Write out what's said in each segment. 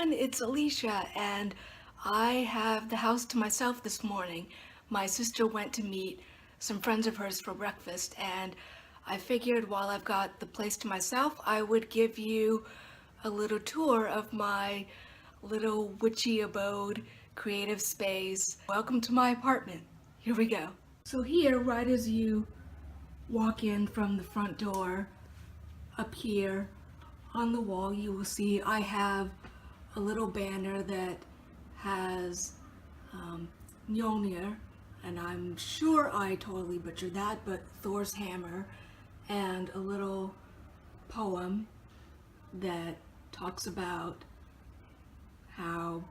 everyone, it's Alicia, and I have the house to myself this morning. My sister went to meet some friends of hers for breakfast, and I figured while I've got the place to myself, I would give you a little tour of my little witchy abode, creative space. Welcome to my apartment. Here we go. So here, right as you walk in from the front door, up here on the wall you will see I have a little banner that has Mjolnir, and I'm sure I totally butchered that, but Thor's hammer, and a little poem that talks about how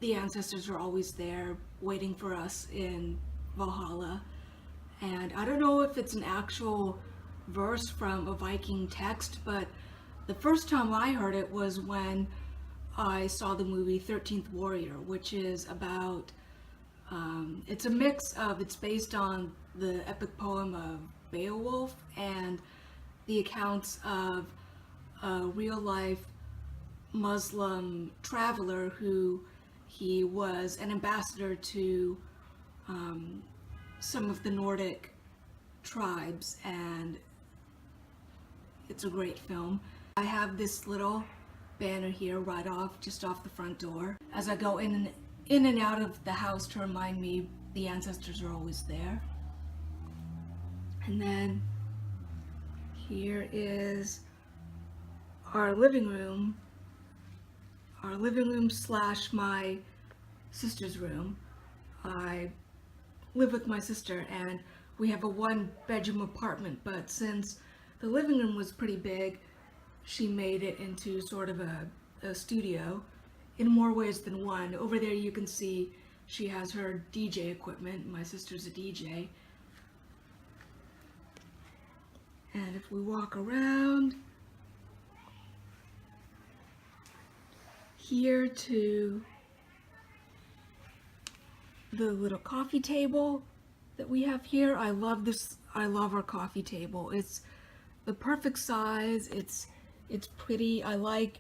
the ancestors are always there waiting for us in Valhalla. And I don't know if it's an actual verse from a Viking text, but the first time I heard it was when I saw the movie 13th Warrior, which is about, it's based on the epic poem of Beowulf and the accounts of a real life Muslim traveler who he was an ambassador to some of the Nordic tribes, and it's a great film. I have this little banner here right off, just off the front door, as I go in and out of the house to remind me the ancestors are always there. And then here is our living room slash my sister's room. I live with my sister and we have a one-bedroom apartment, but since the living room was pretty big, she made it into sort of a studio in more ways than one. Over there you can see she has her DJ equipment. My sister's a DJ. And if we walk around here to the little coffee table that we have here, I love this. I love our coffee table. It's the perfect size. It's pretty. I like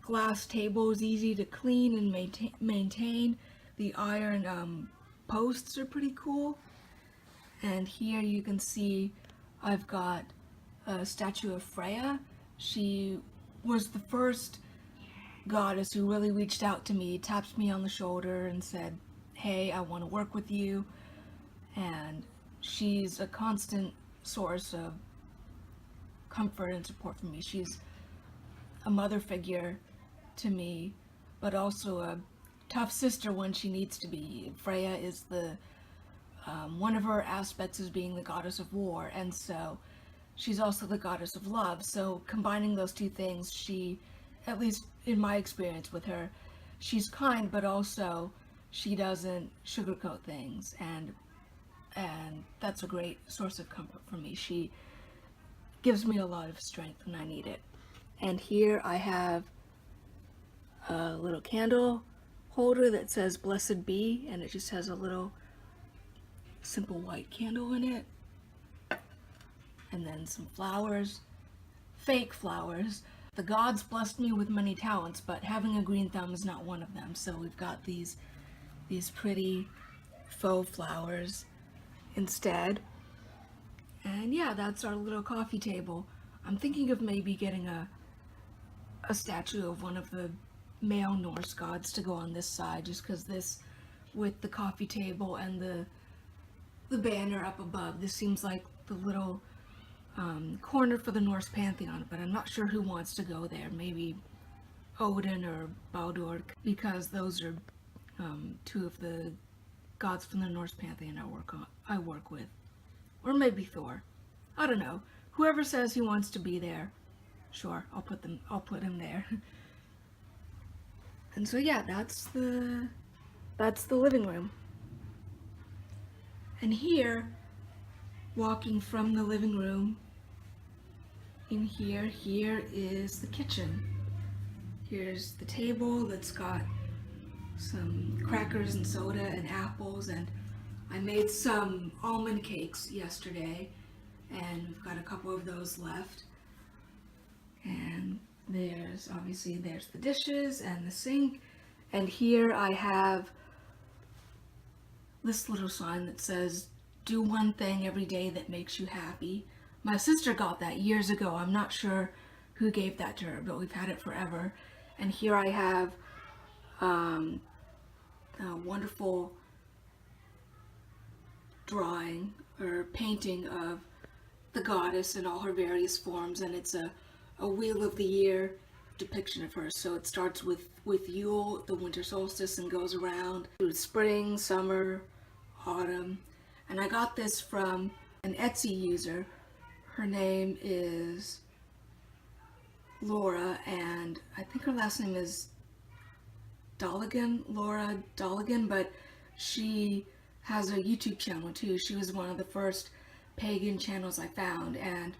glass tables, easy to clean and maintain. The iron posts are pretty cool. And here you can see I've got a statue of Freya. She was the first goddess who really reached out to me, tapped me on the shoulder and said, "Hey, I want to work with you." And she's a constant source of comfort and support for me. She's a mother figure to me, but also a tough sister when she needs to be. Freya is the one of her aspects is being the goddess of war, and so she's also the goddess of love. So combining those two things, she, at least in my experience with her, she's kind, but also she doesn't sugarcoat things, and that's a great source of comfort for me. She gives me a lot of strength when I need it. And here I have a little candle holder that says "Blessed Be," and it just has a little simple white candle in it. And then some flowers, fake flowers. The gods blessed me with many talents, but having a green thumb is not one of them. So we've got these pretty faux flowers instead. And yeah, that's our little coffee table. I'm thinking of maybe getting a statue of one of the male Norse gods to go on this side, just because this, with the coffee table and the banner up above, this seems like the little corner for the Norse pantheon, but I'm not sure who wants to go there. Maybe Odin or Baldur, because those are two of the gods from the Norse pantheon I work with. Or maybe Thor. I don't know. Whoever says he wants to be there, sure, I'll put him there. And so yeah, that's the living room. And here, walking from the living room in here is the kitchen. Here's the table that's got some crackers and soda and apples, and I made some almond cakes yesterday, and we've got a couple of those left. And obviously there's the dishes and the sink. And here I have this little sign that says, do one thing every day that makes you happy. My sister got that years ago. I'm not sure who gave that to her, but we've had it forever. And here I have a wonderful drawing or painting of the goddess in all her various forms, and it's a wheel of the year depiction of her. So it starts with Yule, the winter solstice, and goes around through spring, summer, autumn. And I got this from an Etsy user. Her name is Laura, and I think her last name is Daligan, Laura Daligan, but she has a YouTube channel too. She was one of the first pagan channels I found, and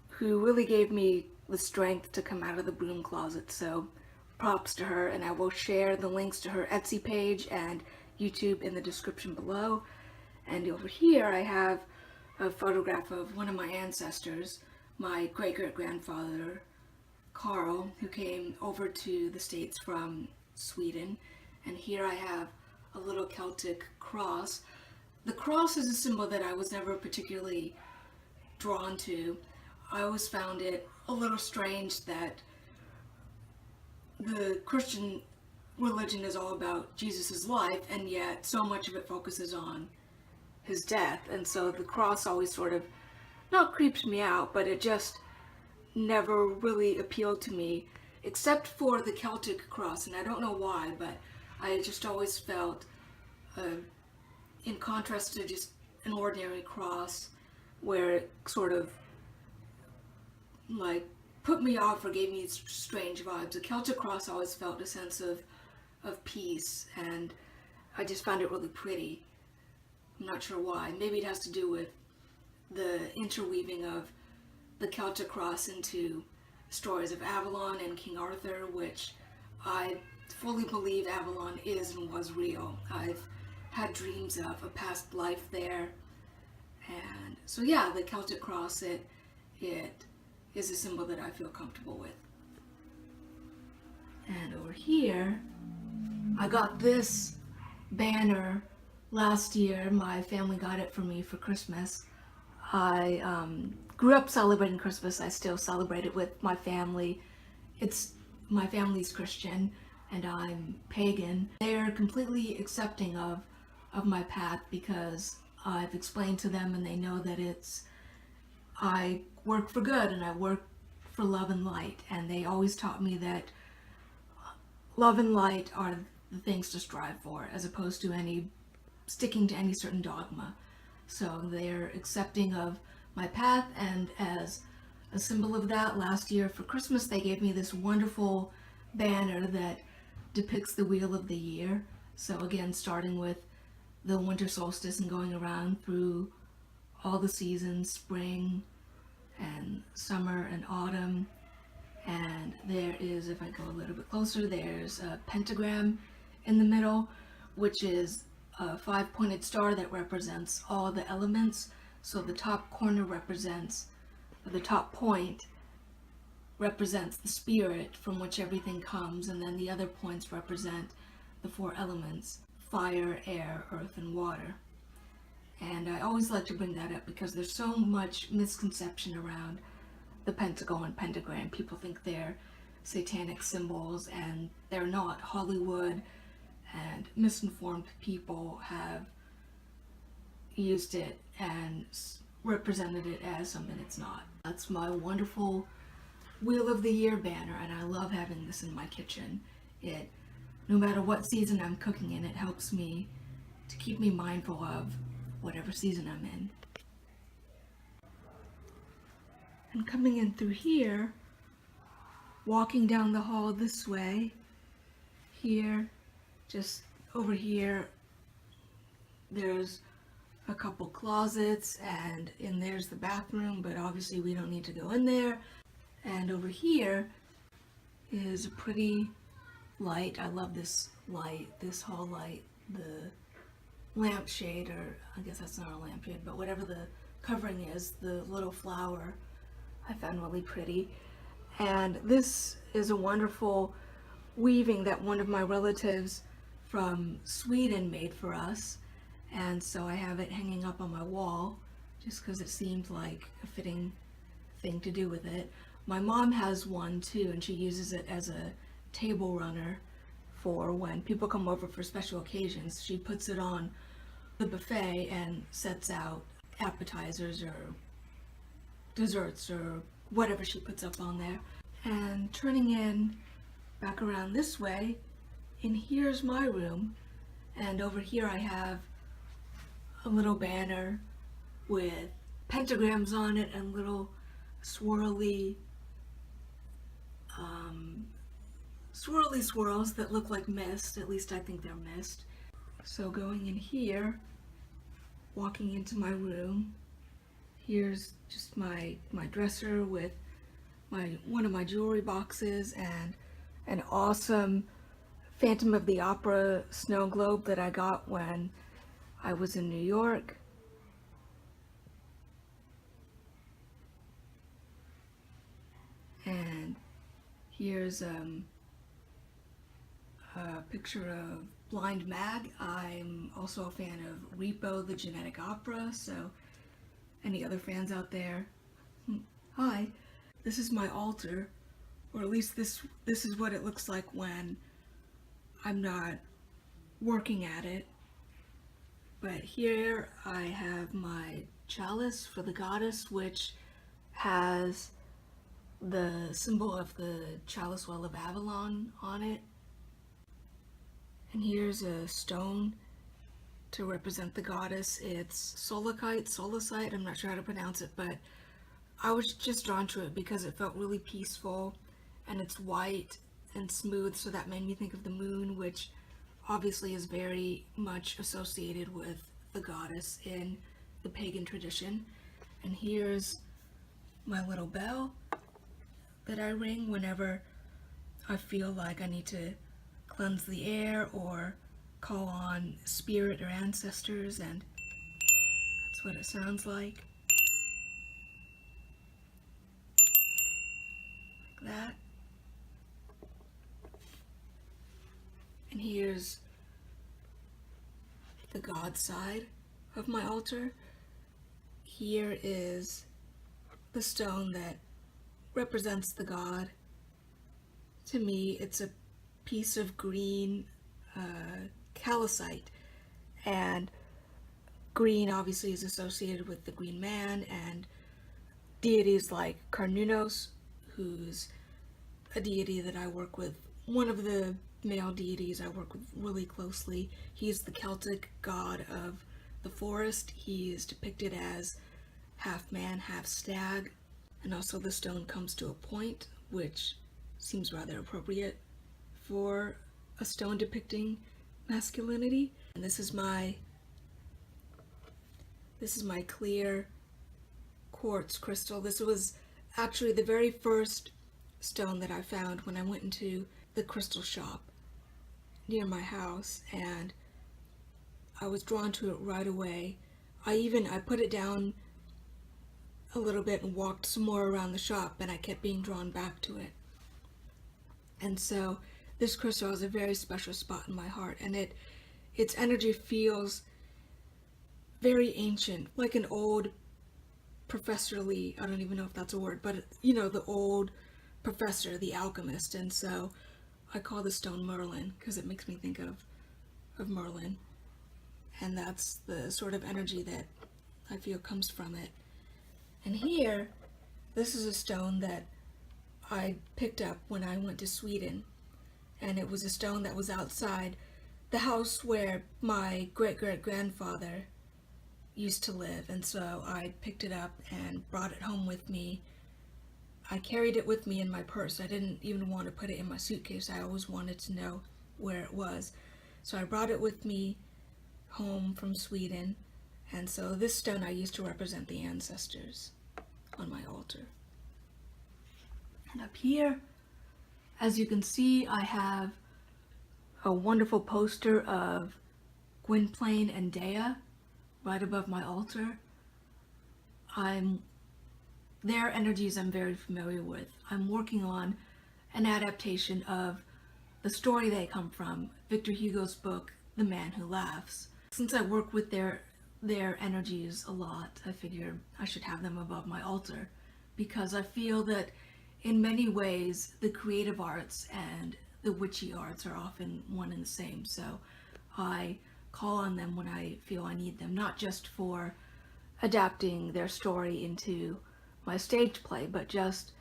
who really gave me the strength to come out of the broom closet. So props to her, and I will share the links to her Etsy page and YouTube in the description below. And over here I have a photograph of one of my ancestors, my great-great-grandfather Carl, who came over to the States from Sweden. And here I have a little Celtic cross. The cross is a symbol that I was never particularly drawn to. I always found it a little strange that the Christian religion is all about Jesus' life, and yet so much of it focuses on his death. And so the cross always sort of, not creeps me out, but it just never really appealed to me, except for the Celtic cross. And I don't know why, but I just always felt, in contrast to just an ordinary cross, where it sort of like put me off or gave me strange vibes. The Celtic cross always felt a sense of peace, and I just found it really pretty. I'm not sure why. Maybe it has to do with the interweaving of the Celtic cross into stories of Avalon and King Arthur, which I fully believe Avalon is and was real. I've had dreams of a past life there. And so yeah, the Celtic cross, it is a symbol that I feel comfortable with. And over here, I got this banner last year. My family got it for me for Christmas. I grew up celebrating Christmas. I still celebrate it with my family. My family's Christian and I'm pagan. They're completely accepting of my path because I've explained to them, and they know that I work for good and I work for love and light, and they always taught me that love and light are the things to strive for, as opposed to sticking to any certain dogma. So they're accepting of my path, and as a symbol of that, last year for Christmas they gave me this wonderful banner that depicts the wheel of the year. So again, starting with the winter solstice and going around through all the seasons, spring and summer and autumn. And there is, if I go a little bit closer, there's a pentagram in the middle, which is a 5-pointed star that represents all the elements. So the top corner represents, or the top point represents the spirit from which everything comes, and then the other points represent the 4 elements: fire, air, earth, and water. And I always like to bring that up because there's so much misconception around the pentacle and pentagram. People think they're satanic symbols, and they're not. Hollywood and misinformed people have used it and represented it as something it's not. That's my wonderful Wheel of the Year banner, and I love having this in my kitchen. No matter what season I'm cooking in, it helps me to keep me mindful of whatever season I'm in. And coming in through here, walking down the hall this way, here, just over here, there's a couple closets, and in there's the bathroom, but obviously we don't need to go in there. And over here is a pretty light. I love this light, this hall light, the lampshade, or I guess that's not a lampshade, but whatever the covering is, the little flower I found really pretty. And this is a wonderful weaving that one of my relatives from Sweden made for us. And so I have it hanging up on my wall just because it seemed like a fitting thing to do with it. My mom has one too, and she uses it as a table runner for when people come over for special occasions. She puts it on the buffet and sets out appetizers or desserts or whatever she puts up on there. And turning in back around this way, and here's my room, and over here I have a little banner with pentagrams on it and little swirly swirls that look like mist. At least I think they're mist. So going in here, walking into my room, here's just my dresser with one of my jewelry boxes and an awesome Phantom of the Opera snow globe that I got when I was in New York. And here's a picture of Blind Mag. I'm also a fan of Repo, the Genetic Opera, so any other fans out there, hi. This is my altar, or at least this is what it looks like when I'm not working at it. But here I have my chalice for the goddess, which has the symbol of the Chalice Well of Avalon on it. And here's a stone to represent the goddess. It's solicite, I'm not sure how to pronounce it, but I was just drawn to it because it felt really peaceful, and it's white and smooth, so that made me think of the moon, which obviously is very much associated with the goddess in the pagan tradition. And here's my little bell that I ring whenever I feel like I need to cleanse the air or call on spirit or ancestors, and that's what it sounds like that. And here's the God side of my altar. Here is the stone that represents the god. To me, it's a piece of green calcite, and green obviously is associated with the Green Man and deities like Carnunos, who's a deity that I work with, one of the male deities I work with really closely. He's the Celtic god of the forest. He is depicted as half man, half stag, and also the stone comes to a point, which seems rather appropriate for a stone depicting masculinity. And this is my clear quartz crystal. This was actually the very first stone that I found when I went into the crystal shop near my house, and I was drawn to it right away. I put it down a little bit and walked some more around the shop, and I kept being drawn back to it. And so this crystal has a very special spot in my heart, and its energy feels very ancient, like an old professorly, I don't even know if that's a word, but you know, the old professor, the alchemist. And so I call this stone Merlin because it makes me think of Merlin, and that's the sort of energy that I feel comes from it. And here, this is a stone that I picked up when I went to Sweden, and it was a stone that was outside the house where my great-great-grandfather used to live, and so I picked it up and brought it home with me. I carried it with me in my purse. I didn't even want to put it in my suitcase. I always wanted to know where it was. So I brought it with me home from Sweden, and so this stone I used to represent the ancestors on my altar. And up here, as you can see, I have a wonderful poster of Gwynplaine and Dea right above my altar. I'm their energies I'm very familiar with. I'm working on an adaptation of the story they come from, Victor Hugo's book, The Man Who Laughs. Since I work with their energies a lot, I figured I should have them above my altar, because I feel that in many ways the creative arts and the witchy arts are often one and the same. So I call on them when I feel I need them, not just for adapting their story into my stage play, but just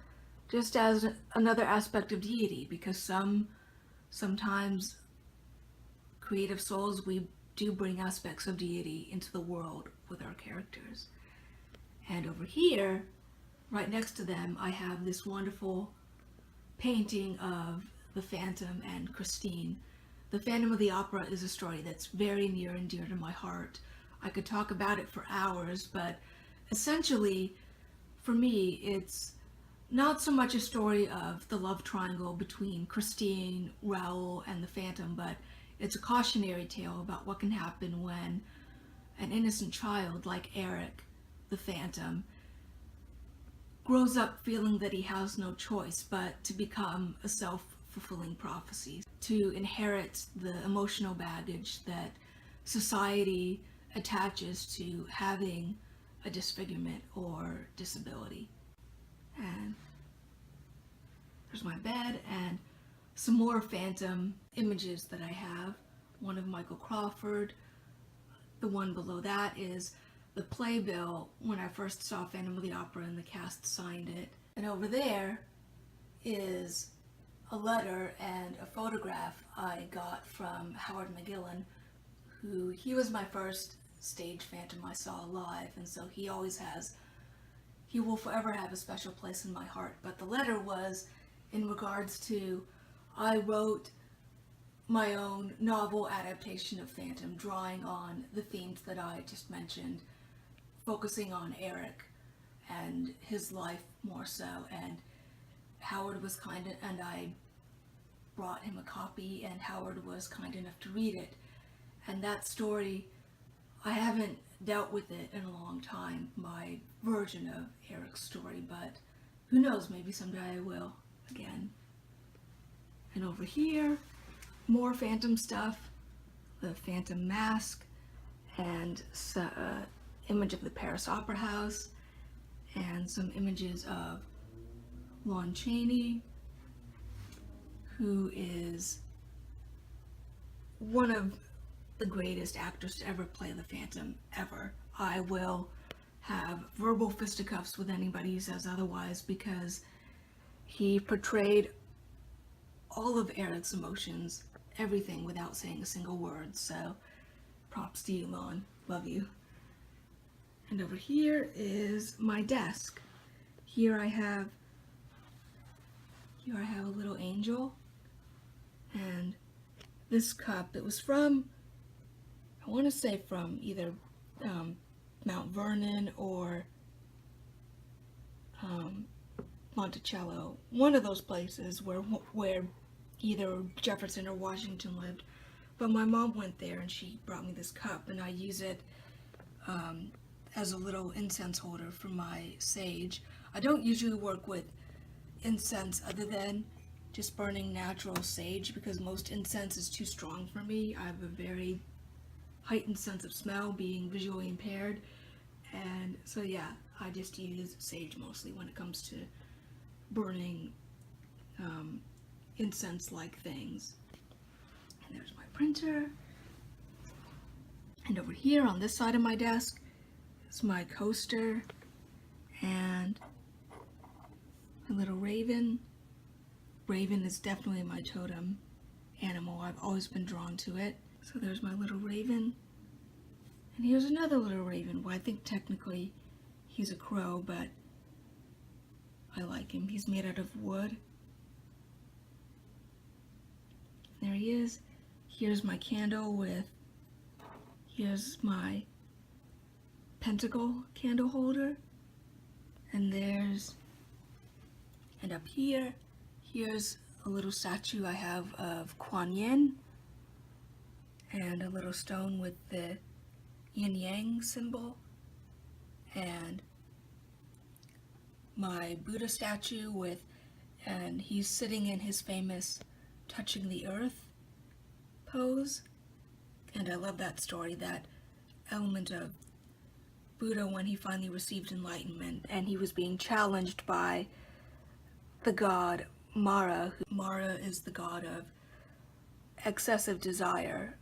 as another aspect of deity, because sometimes creative souls, we do bring aspects of deity into the world with our characters. And over here, right next to them, I have this wonderful painting of the Phantom and Christine. The Phantom of the Opera is a story that's very near and dear to my heart. I could talk about it for hours, but essentially, for me, it's not so much a story of the love triangle between Christine, Raoul, and the Phantom, but it's a cautionary tale about what can happen when an innocent child like Eric, the Phantom, grows up feeling that he has no choice but to become a self-fulfilling prophecy, to inherit the emotional baggage that society attaches to having a disfigurement or disability. And there's my bed and some more Phantom images that I have. One of Michael Crawford. The one below that is the playbill when I first saw Phantom of the Opera and the cast signed it. And over there is a letter and a photograph I got from Howard McGillen, he was my first stage Phantom I saw live, and so he will forever have a special place in my heart. But the letter was in regards to, I wrote my own novel adaptation of Phantom, drawing on the themes that I just mentioned, focusing on Eric and his life more so. And Howard was and I brought him a copy, and Howard was kind enough to read it. And that story, I haven't dealt with it in a long time, my version of Eric's story, but who knows, maybe someday I will again. And over here, more Phantom stuff, the Phantom mask, and image of the Paris Opera House, and some images of Lon Chaney, who is one of the greatest actors to ever play the Phantom, ever. I will have verbal fisticuffs with anybody who says otherwise, because he portrayed all of Eric's emotions, everything, without saying a single word. So props to you, Lon. Love you. And over here is my desk. Here I have a little angel, and this cup, it was from, I want to say from either Mount Vernon or Monticello, one of those places where either Jefferson or Washington lived. But my mom went there and she brought me this cup, and I use it as a little incense holder for my sage. I don't usually work with incense other than just burning natural sage, because most incense is too strong for me. I have a very heightened sense of smell, being visually impaired, and so yeah, I just use sage mostly when it comes to burning incense-like things. And there's my printer, and over here on this side of my desk is my coaster and a little raven. Raven is definitely my totem animal. I've always been drawn to it. So there's my little raven. And here's another little raven. Well, I think technically he's a crow, but I like him. He's made out of wood. There he is. Here's my candle here's my pentacle candle holder. And up here, here's a little statue I have of Kuan Yin, and a little stone with the yin yang symbol, and my Buddha statue and he's sitting in his famous touching the earth pose. And I love that story, that element of Buddha when he finally received enlightenment and he was being challenged by the god Mara. Mara is the god of excessive desire.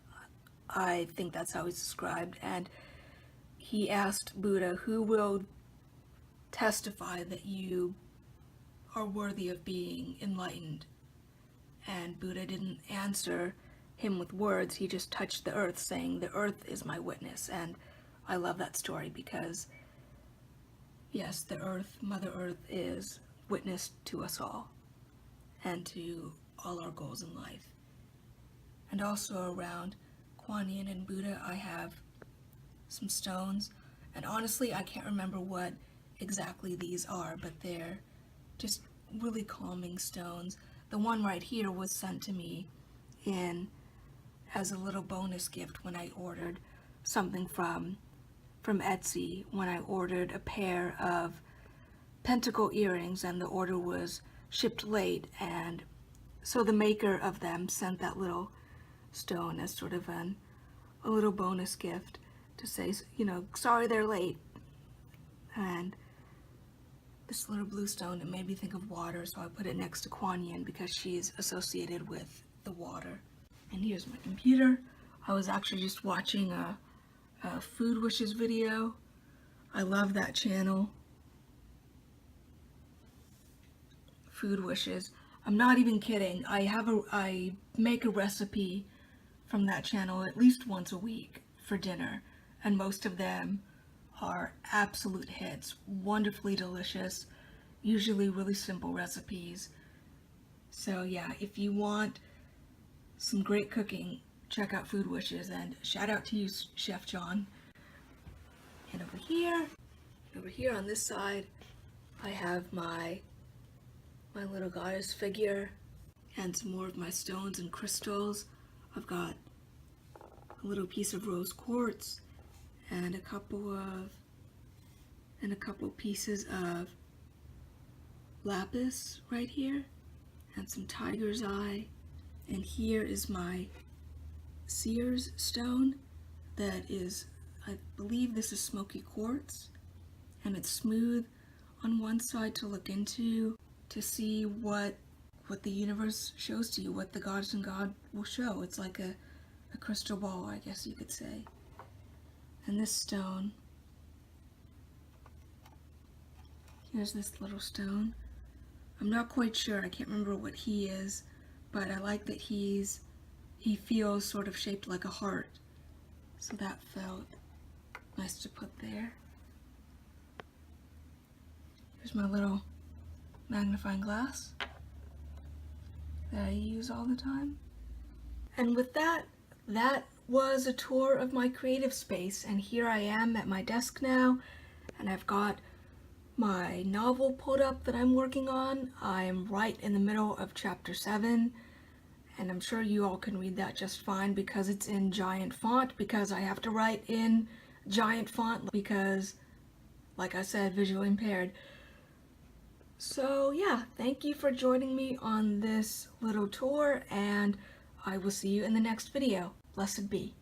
I think that's how he's described. And he asked Buddha, who will testify that you are worthy of being enlightened? And Buddha didn't answer him with words. He just touched the earth, saying, the earth is my witness. And I love that story because, yes, the earth, Mother Earth, is witness to us all and to all our goals in life. And also around Kuan Yin and Buddha, I have some stones. And honestly, I can't remember what exactly these are, but they're just really calming stones. The one right here was sent to me as a little bonus gift when I ordered something from Etsy, when I ordered a pair of pentacle earrings and the order was shipped late, and so the maker of them sent that little stone as sort of a little bonus gift to say, you know, sorry they're late. And this little blue stone, it made me think of water, so I put it next to Kuan Yin because she's associated with the water. And here's my computer. I was actually just watching a Food Wishes video. I love that channel. Food Wishes. I'm not even kidding. I make a recipe from that channel at least once a week for dinner, and most of them are absolute hits, wonderfully delicious, usually really simple recipes. So yeah, if you want some great cooking, check out Food Wishes, and shout out to you, Chef John. And over here on this side, I have my little goddess figure and some more of my stones and crystals. I've got a little piece of rose quartz and a couple pieces of lapis right here, and some tiger's eye. And here is my seer's stone that is, I believe this is Smoky Quartz, and it's smooth on one side to look into, to see what the universe shows to you, what the goddess and God will show. It's like a crystal ball, I guess you could say. And this stone, here's this little stone. I'm not quite sure, I can't remember what he is, but I like that he feels sort of shaped like a heart. So that felt nice to put there. Here's my little magnifying glass that I use all the time. And with that was a tour of my creative space, and here I am at my desk now, and I've got my novel pulled up that I'm working on. I'm right in the middle of chapter 7, and I'm sure you all can read that just fine because it's in giant font, because I have to write in giant font because, like I said, visually impaired. So yeah, thank you for joining me on this little tour, and I will see you in the next video. Blessed be.